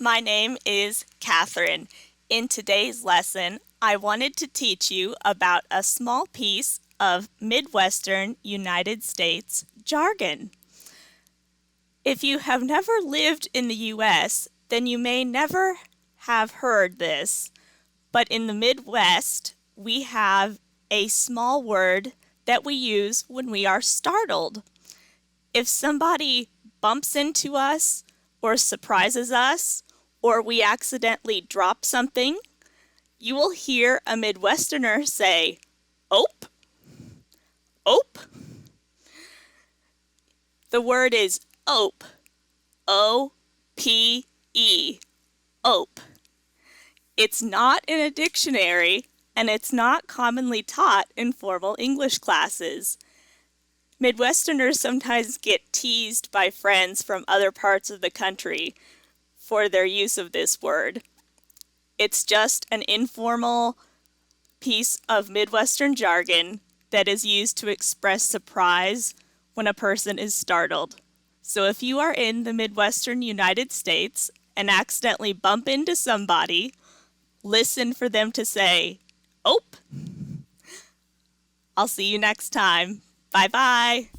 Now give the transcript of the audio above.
My name is Kathryn. In today's lesson, I wanted to teach you about a small piece of Midwestern United States jargon. If you have never lived in the U.S., then you may never have heard this, but in the Midwest, we have a small word that we use when we are startled. If somebody bumps into us or surprises us, or we accidentally drop something, you will hear a Midwesterner say, "Ope, ope." The word is ope, O-P-E, ope. It's not in a dictionary, and it's not commonly taught in formal English classes. Midwesterners sometimes get teased by friends from other parts of the country for their use of this word. It's just an informal piece of Midwestern jargon that is used to express surprise when a person is startled. So if you are in the Midwestern United States and accidentally bump into somebody, listen for them to say, "Ope." I'll see you next time. Bye-bye.